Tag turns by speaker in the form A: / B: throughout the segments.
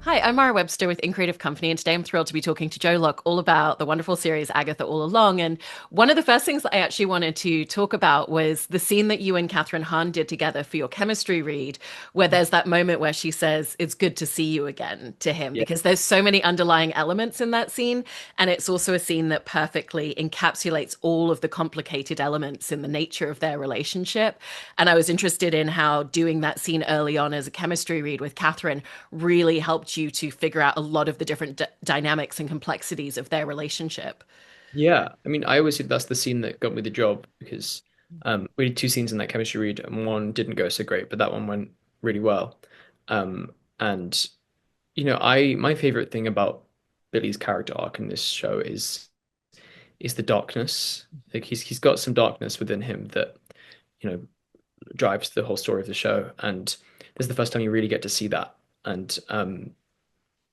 A: Hi, I'm Mara Webster with In Creative Company, and today I'm thrilled to be talking to Joe Locke all about the wonderful series Agatha All Along. And one of the first things that I actually wanted to talk about was the scene that you and Catherine Hahn did together for your chemistry read, where there's that moment where she says, "It's good to see you again" to him,
B: Yeah.
A: because there's so many underlying elements in that scene. And it's also a scene that perfectly encapsulates all of the complicated elements in the nature of their relationship. And I was interested in how doing that scene early on as a chemistry read with Catherine really helped you to figure out a lot of the different dynamics and complexities of their relationship.
B: Yeah. I mean, I always say that's the scene that got me the job because we did two scenes in that chemistry read, and one didn't go so great, but that one went really well. And I my favorite thing about Billy's character arc in this show is the darkness. Like he's got some darkness within him that, you know, drives the whole story of the show. And this is the first time you really get to see that. And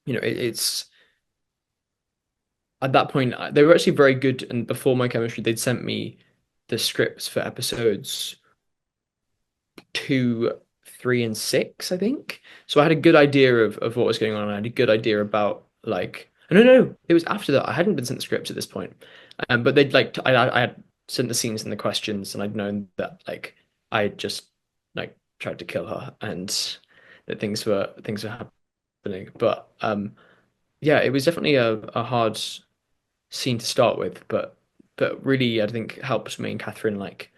B: it's at that point they were actually very good. And before my chemistry, they'd sent me the scripts for episodes 2, 3, and 6, I think. So I had a good idea of what was going on. I had a good idea about like no, it was after that. I hadn't been sent the scripts at this point, but they'd like I had sent the scenes and the questions, and I'd known that like I had just like tried to kill her and that things were happening. But yeah, it was definitely a hard scene to start with, but really I think helped me and Catherine like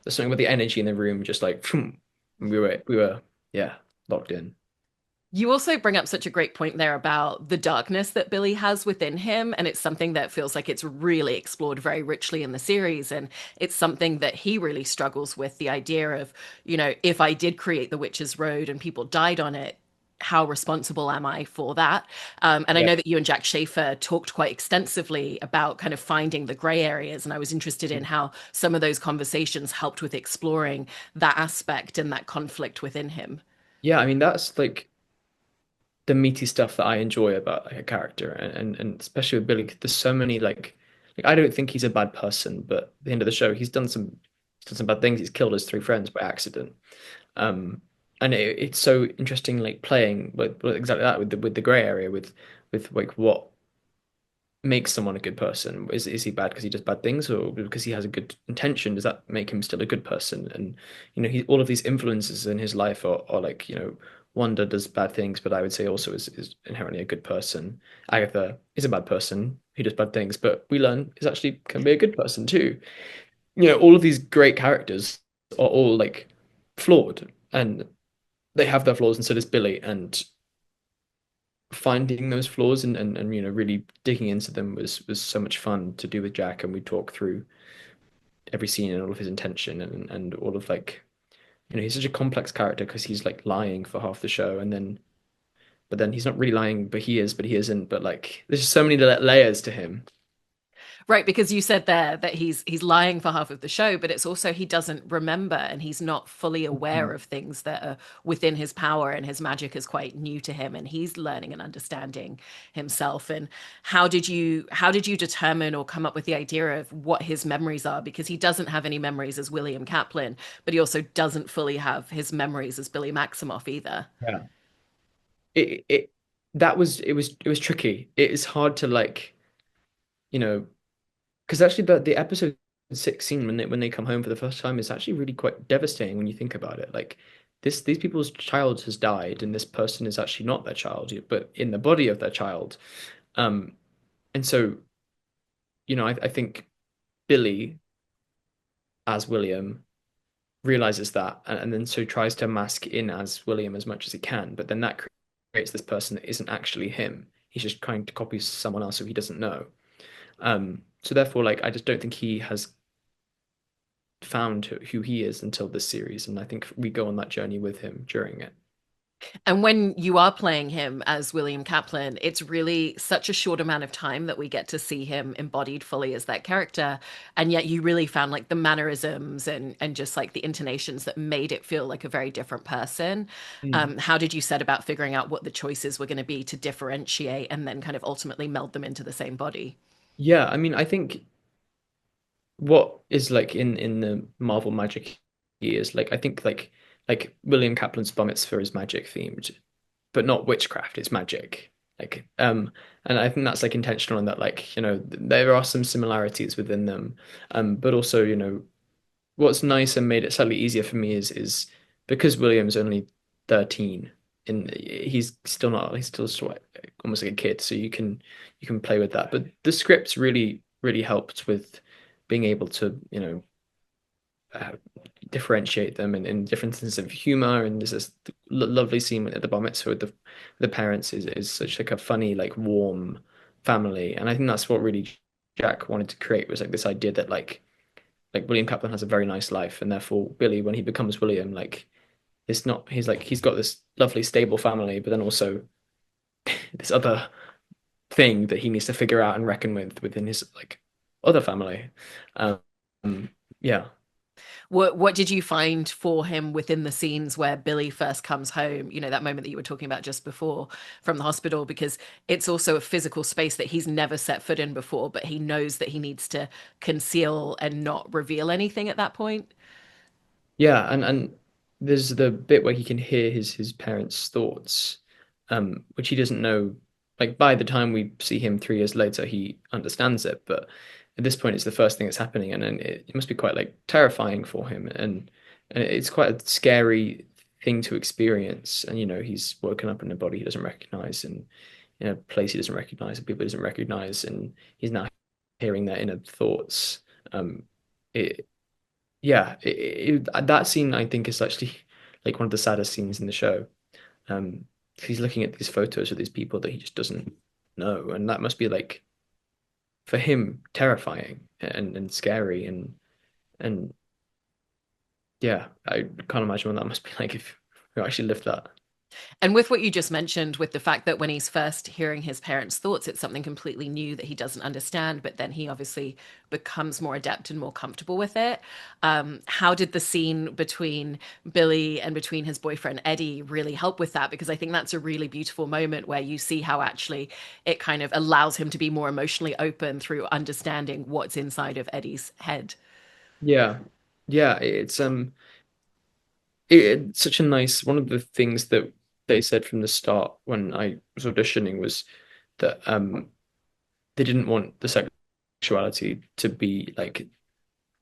B: there's something with the energy in the room, just like we were yeah locked in.
A: You also bring up such a great point there about the darkness that Billy has within him. And it's something that feels like it's really explored very richly in the series. And it's something that he really struggles with, the idea of, if I did create the Witch's Road and people died on it, how responsible am I for that? And I
B: Yeah.
A: know that you and Jack Schaefer talked quite extensively about kind of finding the gray areas. And I was interested in how some of those conversations helped with exploring that aspect and that conflict within him.
B: Yeah, I mean that's like the meaty stuff that I enjoy about like a character, and especially with Billy. There's so many like I don't think he's a bad person, but at the end of the show, he's done some bad things. He's killed his three friends by accident. Um, and it's so interesting, like playing with exactly that with the gray area with like what makes someone a good person? Is he bad because he does bad things, or because he has a good intention? Does that make him still a good person? And he all of these influences in his life are like Wanda does bad things, but I would say also is inherently a good person. Agatha is a bad person who does bad things, but we learn is actually can be a good person too. All of these great characters are all like flawed, and they have their flaws, and so does Billy. And finding those flaws and really digging into them was so much fun to do with Jack, and we talk through every scene and all of his intention and all of like he's such a complex character because he's like lying for half the show, and then but then he's not really lying, but he isn't, but like there's just so many layers to him.
A: Right, because you said there that he's lying for half of the show, but it's also he doesn't remember and he's not fully aware
B: Mhm.
A: of things that are within his power, and his magic is quite new to him and he's learning and understanding himself. And how did you determine or come up with the idea of what his memories are? Because he doesn't have any memories as William Kaplan, but he also doesn't fully have his memories as Billy Maximoff either.
B: Yeah. It that was it was tricky. It is hard to like, you know, because actually the episode 6 scene when they come home for the first time is actually really quite devastating when you think about it. Like these people's child has died, and this person is actually not their child, but in the body of their child. Um, and so I think Billy as William realizes that, and then so tries to mask in as William as much as he can, but then that creates this person that isn't actually him. He's just trying to copy someone else who he doesn't know. So therefore, like I just don't think he has found who he is until this series, and I think we go on that journey with him during it.
A: And when you are playing him as William Kaplan, it's really such a short amount of time that we get to see him embodied fully as that character. And yet you really found like the mannerisms and just like the intonations that made it feel like a very different person.
B: Mm.
A: How did you set about figuring out what the choices were going to be to differentiate and then kind of ultimately meld them into the same body?
B: Yeah, I mean, I think what is like in the Marvel magic years, like I think like William Kaplan's Bar Mitzvah is magic themed. but not witchcraft, it's magic. Like, and I think that's like intentional in that, like, there are some similarities within them. But also, what's nice and made it slightly easier for me is because William's only 13 and he's still sort of almost like a kid, so you can play with that. But the scripts really helped with being able to, uh, differentiate them in different senses of humor. And there's this lovely scene at the bar mitzvah with the parents is such like a funny, like warm family. And I think that's what really Jack wanted to create, was like this idea that like William Kaplan has a very nice life, and therefore Billy, when he becomes William, like it's not he's like he's got this lovely stable family, but then also this other thing that he needs to figure out and reckon with within his like other family. Um, yeah.
A: What did you find for him within the scenes where Billy first comes home? You know, that moment that you were talking about just before from the hospital, because it's also a physical space that he's never set foot in before, but he knows that he needs to conceal and not reveal anything at that point.
B: Yeah, and there's the bit where he can hear his parents' thoughts, which he doesn't know. Like by the time we see him 3 years later, he understands it. But at this point, it's the first thing that's happening, and then it must be quite like terrifying for him, and it's quite a scary thing to experience. And he's woken up in a body he doesn't recognize, and in a place he doesn't recognize, and people he doesn't recognize, and he's now hearing their inner thoughts. It yeah, that scene I think is actually like one of the saddest scenes in the show. Um, he's looking at these photos of these people that he just doesn't know, and that must be like for him terrifying and scary and yeah, I can't imagine what that must be like if you actually lived that.
A: And with what you just mentioned, with the fact that when he's first hearing his parents' thoughts, it's something completely new that he doesn't understand, but then he obviously becomes more adept and more comfortable with it. How did the scene between Billy and between his boyfriend Eddie really help with that? Because I think that's a really beautiful moment where you see how actually it kind of allows him to be more emotionally open through understanding what's inside of Eddie's head.
B: Yeah, yeah, it's such a nice one of the things that they said from the start when I was auditioning was that they didn't want the sexuality to be like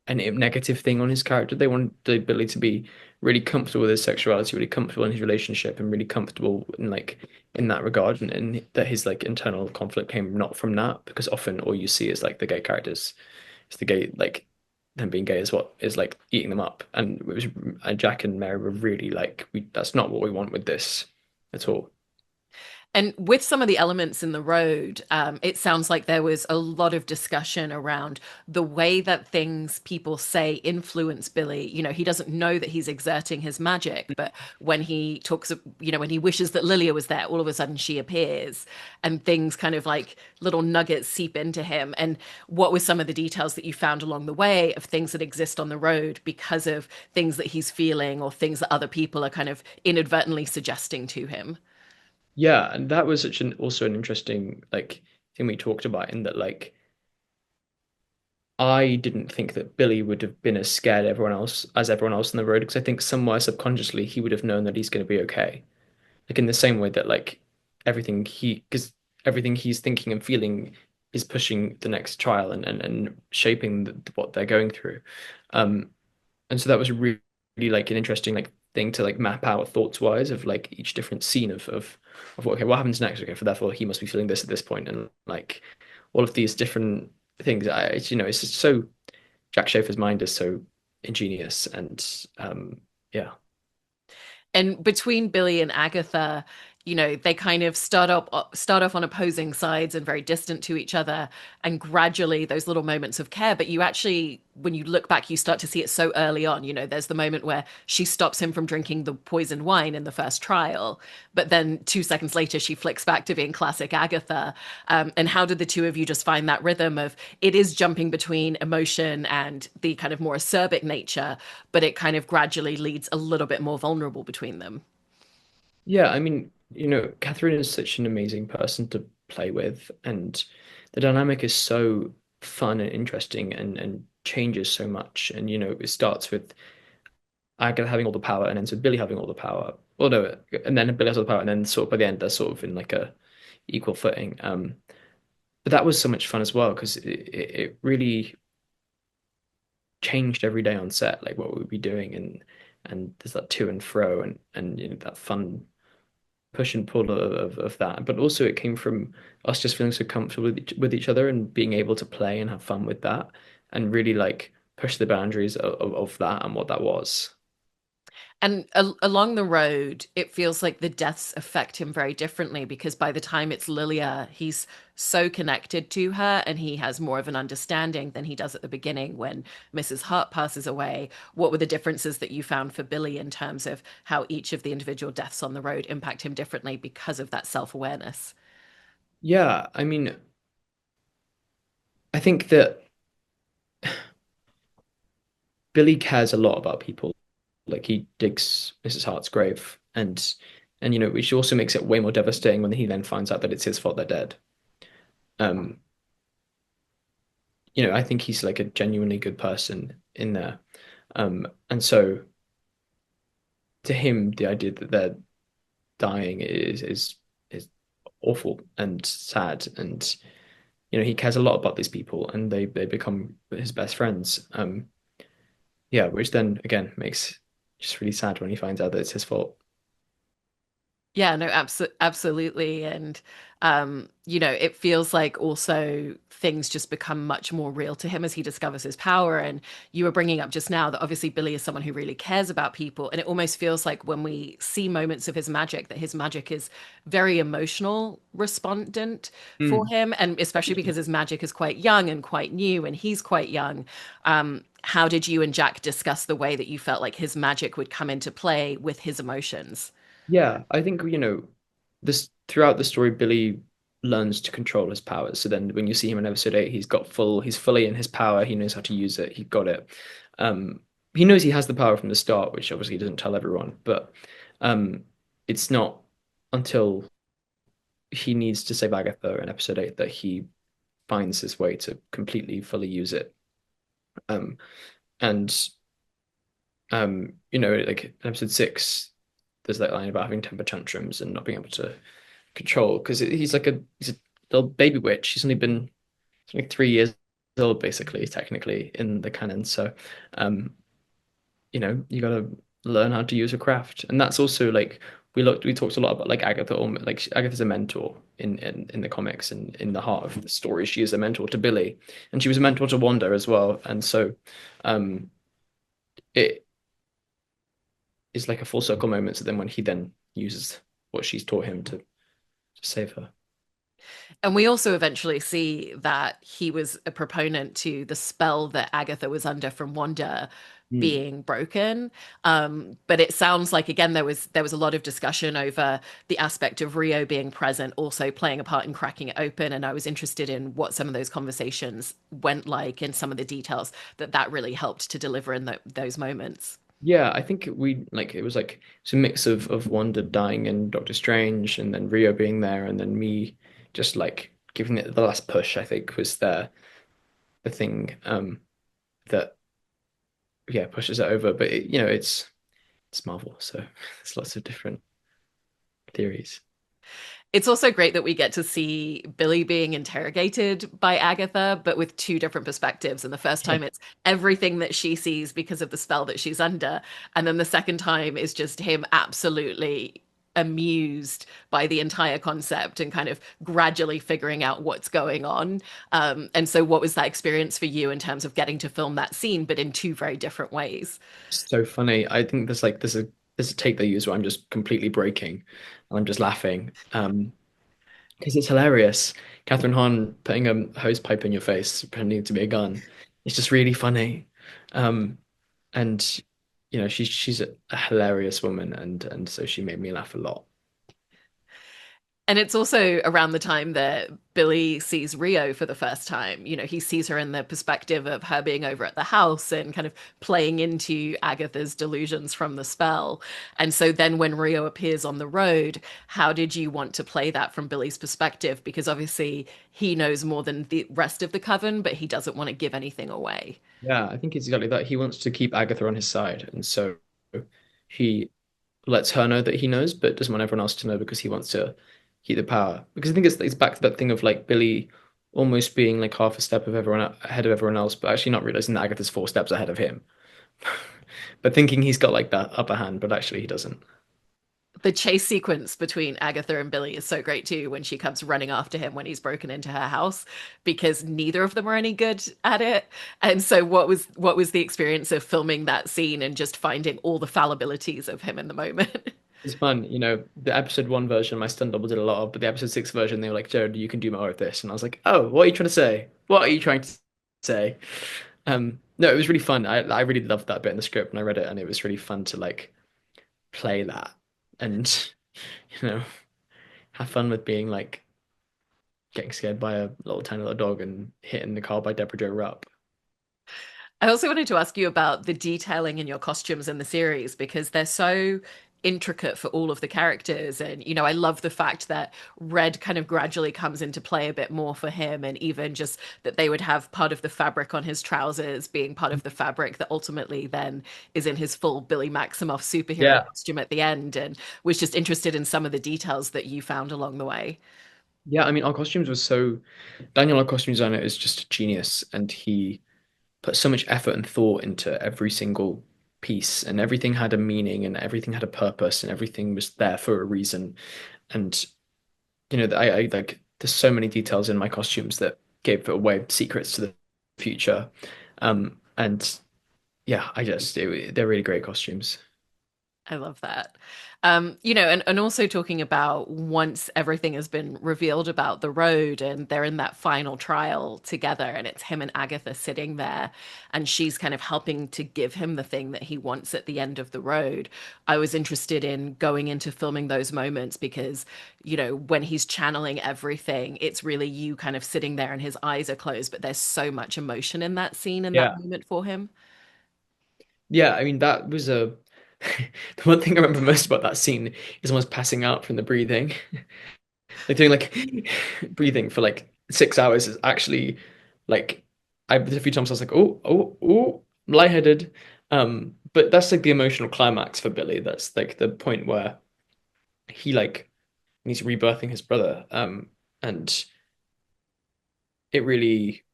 B: a negative thing on his character. They wanted the ability to be really comfortable with his sexuality, really comfortable in his relationship, and really comfortable in that regard, and that his like internal conflict came not from that, because often all you see is like the gay characters, it's the gay like them being gay is what is like eating them up, and it was and Jack and Mary were really like we that's not what we want with this at all.
A: And with some of the elements in the road, it sounds like there was a lot of discussion around the way that things people say influence Billy. You know, he doesn't know that he's exerting his magic, but when he talks, when he wishes that Lilia was there, all of a sudden she appears and things kind of like little nuggets seep into him. And what were some of the details that you found along the way of things that exist on the road because of things that he's feeling or things that other people are kind of inadvertently suggesting to him?
B: Yeah, and that was such an also an interesting like thing we talked about, in that like I didn't think that Billy would have been as scared as everyone else on the road, because I think somewhere subconsciously he would have known that he's going to be okay. Like in the same way that like because everything he's thinking and feeling is pushing the next trial and shaping what they're going through. Um, and so that was really like an interesting like thing to like map out thoughts wise of like each different scene of what, okay, what happens next? Okay, for therefore he must be feeling this at this point, and like all of these different things. It's just so Jack Schaefer's mind is so ingenious, and yeah.
A: And between Billy and Agatha, they kind of start off on opposing sides and very distant to each other, and gradually those little moments of care. But you actually, when you look back, you start to see it so early on. There's the moment where she stops him from drinking the poisoned wine in the first trial, but then 2 seconds later she flicks back to being classic Agatha. And how did the two of you just find that rhythm of it is jumping between emotion and the kind of more acerbic nature, but it kind of gradually leads a little bit more vulnerable between them?
B: Yeah, I mean, Catherine is such an amazing person to play with, and the dynamic is so fun and interesting and changes so much. And it starts with Agatha having all the power, and then so Billy having all the power. Well, no, and then Billy has all the power, and then sort of by the end they're sort of in like a equal footing. But that was so much fun as well because it really changed every day on set, like what we'd be doing, and there's that to and fro, and you know that fun push and pull of that. But also it came from us just feeling so comfortable with each other and being able to play and have fun with that, and really like push the boundaries of that and what that was.
A: And along the road, it feels like the deaths affect him very differently because by the time it's Lilia, he's so connected to her and he has more of an understanding than he does at the beginning when Mrs. Hart passes away. What were the differences that you found for Billy in terms of how each of the individual deaths on the road impact him differently because of that self-awareness?
B: Yeah, I mean, I think that Billy cares a lot about people. Like he digs Mrs. Hart's grave, and you know, which also makes it way more devastating when he then finds out that it's his fault they're dead. Um, you know, I think he's like a genuinely good person in there. And so to him, the idea that they're dying is awful and sad, and you know, he cares a lot about these people, and they become his best friends. Yeah, which then again makes just really sad when he finds out that it's his fault.
A: Yeah, no, absolutely. And it feels like also things just become much more real to him as he discovers his power. And you were bringing up just now that obviously Billy is someone who really cares about people. And it almost feels like when we see moments of his magic, that his magic is very emotional respondent for
B: Mm.
A: him. And especially because his magic is quite young and quite new, and he's quite young. How did you and Jack discuss the way that you felt like his magic would come into play with his emotions?
B: Yeah, I think you know this throughout the story, Billy learns to control his powers. So then when you see him in episode 8, he's fully in his power. He knows how to use it. He got it. Um, he knows he has the power from the start, which obviously he doesn't tell everyone. But um, it's not until he needs to save Agatha in episode 8 that he finds his way to completely fully use it. Um, and you know, like in episode 6, there's that line about having temper tantrums and not being able to control because he's a little baby witch. He's only 3 years old, basically, technically in the canon. So, um, you know, you got to learn how to use a craft, and that's also like we talked a lot about like Agatha, or like Agatha's a mentor in the comics and in the heart of the story. She is a mentor to Billy, and she was a mentor to Wanda as well. And so, um, it is like a full circle moment. So then when he then uses what she's taught him to save her.
A: And we also eventually see that he was a proponent to the spell that Agatha was under from Wanda
B: Mm.
A: being broken. But it sounds like again there was a lot of discussion over the aspect of Rio being present, also playing a part in cracking it open. And I was interested in what some of those conversations went like and some of the details that really helped to deliver in those moments.
B: Yeah, I think we like it was like it's a mix of Wanda dying and Doctor Strange, and then Rio being there, and then me just like giving it the last push. I think was the thing that yeah pushes it over. But you know, it's Marvel, so there's lots of different theories.
A: It's also great that we get to see Billy being interrogated by Agatha, but with two different perspectives. And the first
B: Yeah,
A: time it's everything that she sees because of the spell that she's under. And then the second time is just him absolutely amused by the entire concept and kind of gradually figuring out what's going on. And so, what was that experience for you in terms of getting to film that scene, but in two very different ways?
B: it's so funny. I think there's a take they use where I'm just completely breaking, and I'm just laughing. Because it's hilarious. Catherine Hahn putting a hose pipe in your face, pretending to be a gun. It's just really funny. Um, and you know, she's a hilarious woman, and so she made me laugh a lot.
A: And it's also around the time that Billy sees Rio for the first time. He sees her in the perspective of her being over at the house and kind of playing into Agatha's delusions from the spell. And so then when Rio appears on the road, how did you want to play that from Billy's perspective? Because obviously he knows more than the rest of the coven, but he doesn't want to give anything away.
B: Yeah, I think it's exactly that. He wants to keep Agatha on his side, and so he lets her know that he knows, but doesn't want everyone else to know because he wants to keep the power. Because I think it's back to that thing of like Billy almost being like half a step of everyone ahead of everyone else, but actually not realizing that Agatha's 4 steps ahead of him. But thinking he's got like that upper hand, but actually he doesn't.
A: The chase sequence between Agatha and Billy is so great too when she comes running after him when he's broken into her house because neither of them are any good at it. And so what was the experience of filming that scene and just finding all the fallibilities of him in the moment?
B: It's fun, the episode 1 version my stunt double did a lot of, but the episode 6 version they were like, Jared, you can do more of this. And I was like, oh, what are you trying to say? What are you trying to say? No, it was really fun. I really loved that bit in the script and I read it and it was really fun to like play that and you know have fun with being like getting scared by a little tiny little dog and hitting the car by Deborah Jo Rupp.
A: I also wanted to ask you about the detailing in your costumes in the series because they're so intricate for all of the characters. And, I love the fact that red kind of gradually comes into play a bit more for him. And even just that they would have part of the fabric on his trousers being part of the fabric that ultimately then is in his full Billy Maximoff superhero
B: Yeah.
A: costume at the end. And was just interested in some of the details that you found along the way.
B: Yeah, I mean our costumes were so Daniel, our costume designer, is just a genius and he put so much effort and thought into every single piece and everything had a meaning and everything had a purpose and everything was there for a reason. And I like there's so many details in my costumes that gave away secrets to the future. And yeah, they're really great costumes.
A: I love that. And also talking about once everything has been revealed about the road and they're in that final trial together, and it's him and Agatha sitting there, and she's kind of helping to give him the thing that he wants at the end of the road. I was interested in going into filming those moments because, when he's channeling everything, it's really you kind of sitting there and his eyes are closed, but there's so much emotion in that scene, in that
B: Yeah.
A: moment for him.
B: Yeah, I mean that was a the one thing I remember most about that scene is almost passing out from the breathing. Like doing like breathing for like 6 hours is actually like there's a few times I was like, I'm lightheaded. But that's like the emotional climax for Billy. That's like the point where he like he's rebirthing his brother. And it really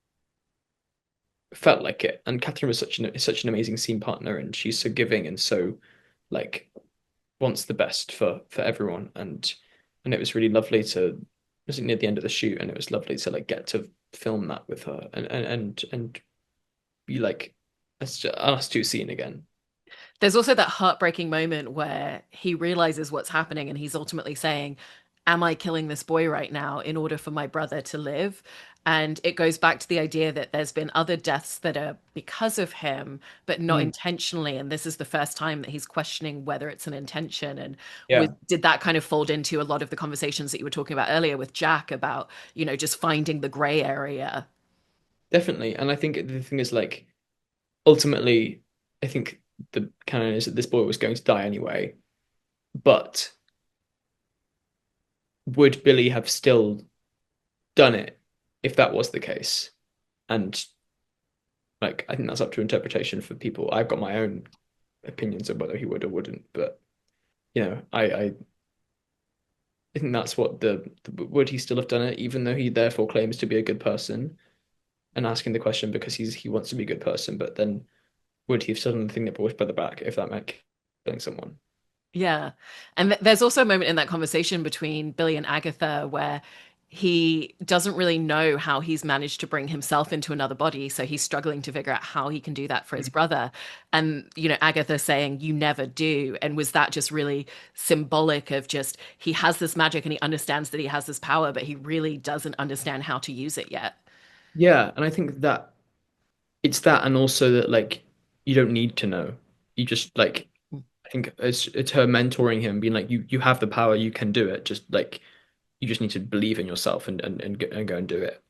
B: felt like it. And Catherine was such an amazing scene partner, and she's so giving and so like wants the best for everyone. And it was really lovely to it was near the end of the shoot, and it was lovely to like get to film that with her and be like us two seeing again.
A: There's also that heartbreaking moment where he realizes what's happening and he's ultimately saying, am I killing this boy right now in order for my brother to live? And it goes back to the idea that there's been other deaths that are because of him, but not
B: Mm.
A: intentionally. And this is the first time that he's questioning whether it's an intention. And
B: Yeah,
A: did that kind of fold into a lot of the conversations that you were talking about earlier with Jack about, just finding the gray area?
B: definitely. And I think the thing is like ultimately, I think the canon is that this boy was going to die anyway. But would Billy have still done it if that was the case? And like I think that's up to interpretation for people. I've got my own opinions of whether he would or wouldn't, but I think that's what would he still have done it, even though he therefore claims to be a good person, and asking the question because he wants to be a good person, but then would he have still done the thing that brought his brother back if that meant killing someone?
A: Yeah. And there's also a moment in that conversation between Billy and Agatha where he doesn't really know how he's managed to bring himself into another body. So he's struggling to figure out how he can do that for his brother. And, Agatha saying, you never do. And was that just really symbolic of just he has this magic and he understands that he has this power, but he really doesn't understand how to use it yet?
B: Yeah, and I think that it's that, and also that like you don't need to know. You just like I think it's her mentoring him, being like you have the power, you can do it. Just like you just need to believe in yourself and go and do it.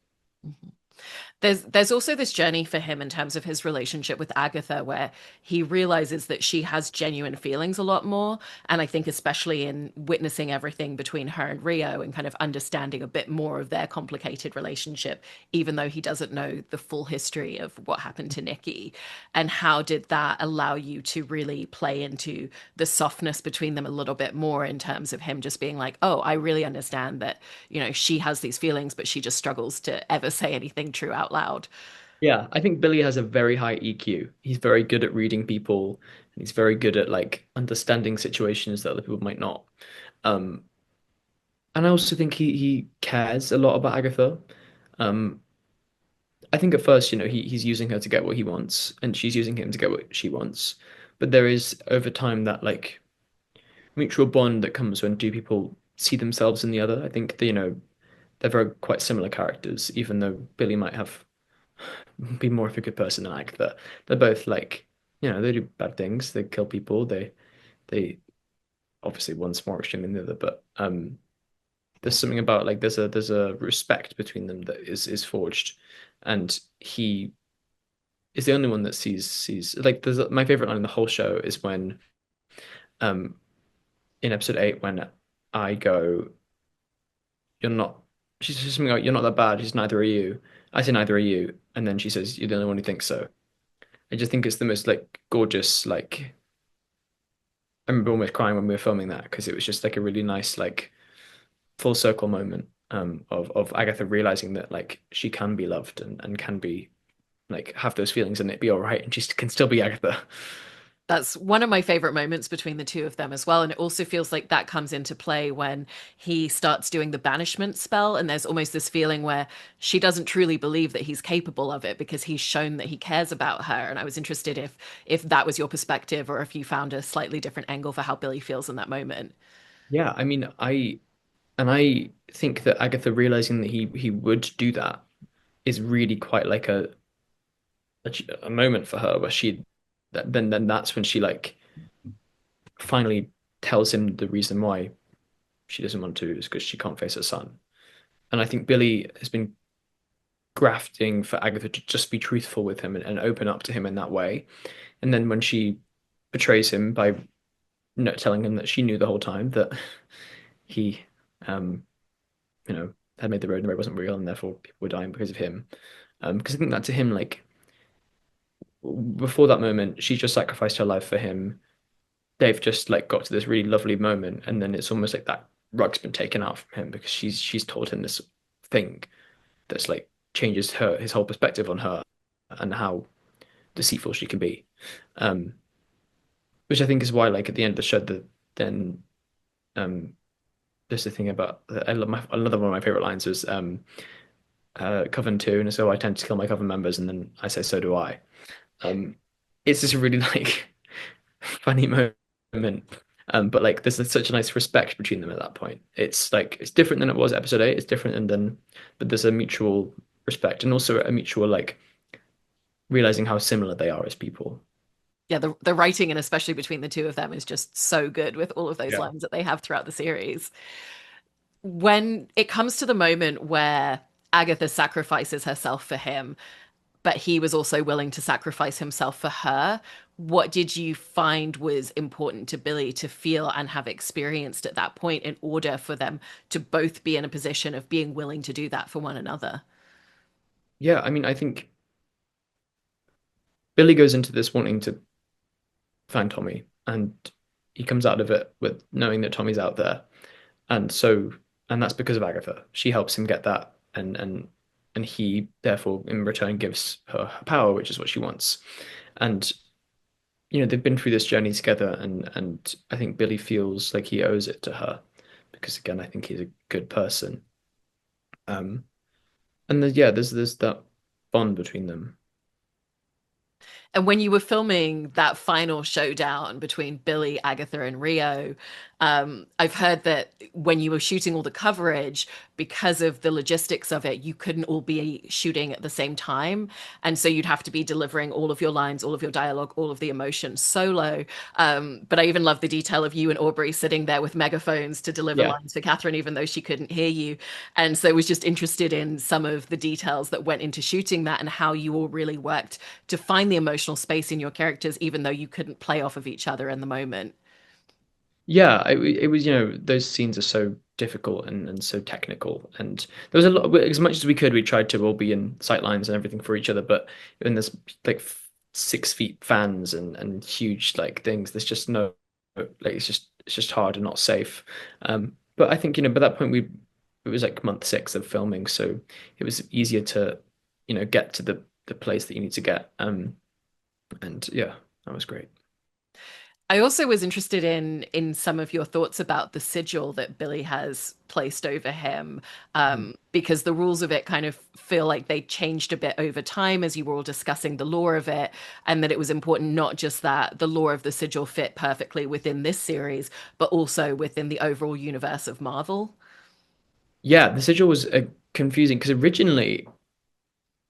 A: There's also this journey for him in terms of his relationship with Agatha, where he realizes that she has genuine feelings a lot more. And I think especially in witnessing everything between her and Rio and kind of understanding a bit more of their complicated relationship, even though he doesn't know the full history of what happened to Nikki. And how did that allow you to really play into the softness between them a little bit more in terms of him just being like, oh, I really understand that, she has these feelings, but she just struggles to ever say anything true out loud.
B: Yeah, I think Billy has a very high EQ. He's very good at reading people, and he's very good at like understanding situations that other people might not. Um, and I also think he cares a lot about Agatha. Um, I think at first, he's using her to get what he wants, and she's using him to get what she wants. But there is over time that like mutual bond that comes when two people see themselves in the other. I think they're very quite similar characters, even though Billy might have be more of a good person than Agatha. They're both like, they do bad things. They kill people. They obviously one's more extreme than the other, but there's something about like there's a respect between them that is forged, and he is the only one that sees like there's my favorite line in the whole show is when um in episode 8 when I go, you're not. She says something like, "You're not that bad." She's neither are you. I say neither are you, and then she says, "You're the only one who thinks so." I just think it's the most like gorgeous like. I remember almost crying when we were filming that because it was just like a really nice like full circle moment of Agatha realizing that like she can be loved and can be like have those feelings and it be all right and she can still be Agatha.
A: That's one of my favorite moments between the two of them as well. And it also feels like that comes into play when he starts doing the banishment spell. And there's almost this feeling where she doesn't truly believe that he's capable of it because he's shown that he cares about her. And I was interested if that was your perspective or if you found a slightly different angle for how Billy feels in that moment.
B: Yeah, I mean, I think that Agatha realizing that he would do that is really quite like a moment for her where then that's when she like finally tells him the reason why she doesn't want to is because she can't face her son. And I think Billy has been grafting for Agatha to just be truthful with him and open up to him in that way. And then when she betrays him by telling him that she knew the whole time that he, um, had made the road and the road wasn't real and therefore people were dying because of him. Because I think that to him, like before that moment, she just sacrificed her life for him. They've just like got to this really lovely moment, and then it's almost like that rug's been taken out from him because she's told him this thing that's like changes his whole perspective on her and how deceitful she can be. Um, which I think is why, like at the end of the show, then um, there's the thing about I love another one of my favorite lines was Coven 2, and so I tend to kill my Coven members, and then I say so do I. Um, it's just a really like funny moment. But like there's such a nice respect between them at that point. It's like it's different than it was episode 8. It's different than but there's a mutual respect and also a mutual like realizing how similar they are as people.
A: Yeah, the writing and especially between the two of them is just so good with all of those
B: Yeah.
A: lines that they have throughout the series. When it comes to the moment where Agatha sacrifices herself for him, but he was also willing to sacrifice himself for her, what did you find was important to Billy to feel and have experienced at that point in order for them to both be in a position of being willing to do that for one another?
B: Yeah, I mean, I think Billy goes into this wanting to find Tommy, and he comes out of it with knowing that Tommy's out there, and so and that's because of Agatha. She helps him get that, and he therefore in return gives her power, which is what she wants. And they've been through this journey together, and I think Billy feels like he owes it to her because again, I think he's a good person. Um, and yeah, there's that bond between them.
A: And when you were filming that final showdown between Billy, Agatha, and Rio, I've heard that when you were shooting all the coverage, because of the logistics of it, you couldn't all be shooting at the same time. And so you'd have to be delivering all of your lines, all of your dialogue, all of the emotion solo. But I even love the detail of you and Aubrey sitting there with megaphones to deliver
B: Yeah.
A: lines for Catherine, even though she couldn't hear you. And so I was just interested in some of the details that went into shooting that and how you all really worked to find the emotional space in your characters, even though you couldn't play off of each other in the moment.
B: Yeah, it was, those scenes are so difficult and so technical. And there was a lot, as much as we could, we tried to all be in sight lines and everything for each other. But in this, like, 6 feet fans and huge, like, things, there's just no, like, it's just hard and not safe. But I think, by that point, it was like month 6 of filming. So it was easier to, get to the place that you need to get. And yeah, that was great.
A: I also was interested in some of your thoughts about the sigil that Billy has placed over him, because the rules of it kind of feel like they changed a bit over time as you were all discussing the lore of it, and that it was important not just that the lore of the sigil fit perfectly within this series, but also within the overall universe of Marvel.
B: Yeah, the sigil was confusing because originally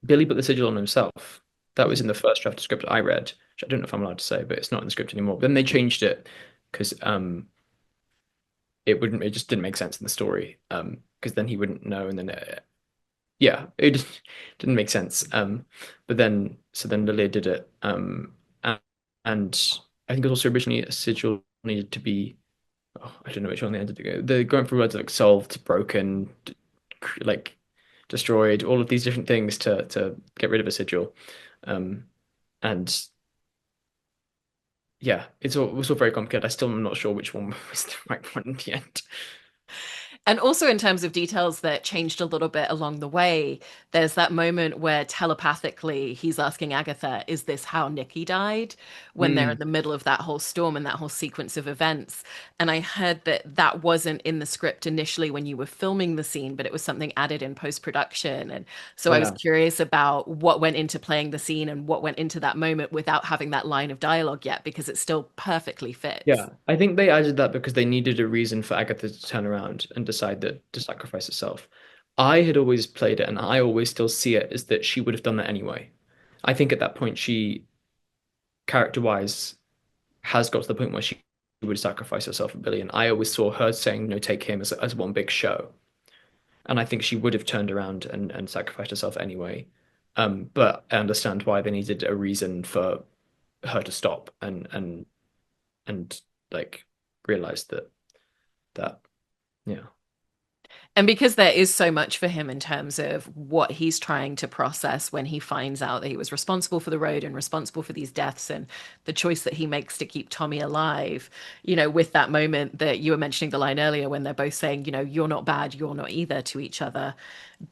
B: Billy put the sigil on himself. That was in the first draft of script I read, which I don't know if I'm allowed to say, but it's not in the script anymore. But then they changed it because it just didn't make sense in the story. Because then he wouldn't know, and then yeah, it just didn't make sense. But then so then Lilia did it. And I think it was also originally a sigil needed to be, oh, I don't know which one they ended up going. They're going for words like solved, broken, like destroyed, all of these different things to get rid of a sigil. Um, and yeah, it was all very complicated. I still am not sure which one was the right one in the end.
A: And also, in terms of details that changed a little bit along the way, there's that moment where telepathically he's asking Agatha, "Is this how Nikki died?" when they're in
B: Mm,
A: the middle of that whole storm and that whole sequence of events. And I heard that that wasn't in the script initially when you were filming the scene, but it was something added in post-production. And so I was
B: yeah.
A: curious about what went into playing the scene and what went into that moment without having that line of dialogue yet, because it still perfectly fits.
B: Yeah, I think they added that because they needed a reason for Agatha to turn around and decide that to sacrifice herself. I had always played it, and I always still see it as that she would have done that anyway. I think at that point, she, character-wise, has got to the point where she would sacrifice herself for Billy, and I always saw her saying, no, take him as one big show. And I think she would have turned around and sacrificed herself anyway. But I understand why they needed a reason for her to stop and like realize that yeah.
A: And because there is so much for him in terms of what he's trying to process when he finds out that he was responsible for the road and responsible for these deaths and the choice that he makes to keep Tommy alive, with that moment that you were mentioning the line earlier when they're both saying, you're not bad, you're not either to each other.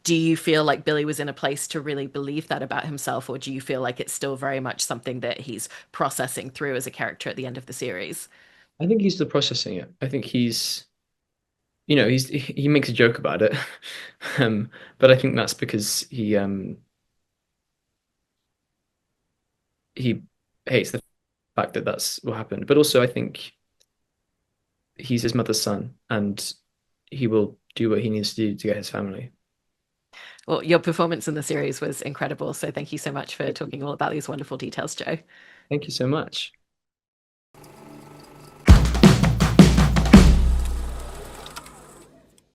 A: Do you feel like Billy was in a place to really believe that about himself, or do you feel like it's still very much something that he's processing through as a character at the end of the series?
B: I think he's still processing it. I think he makes a joke about it. But I think that's because he hates the fact that that's what happened. But also I think he's his mother's son and he will do what he needs to do to get his family.
A: Well, your performance in the series was incredible. So thank you so much for
B: Thank you.
A: talking all about these wonderful details, Joe.
B: Thank you so much.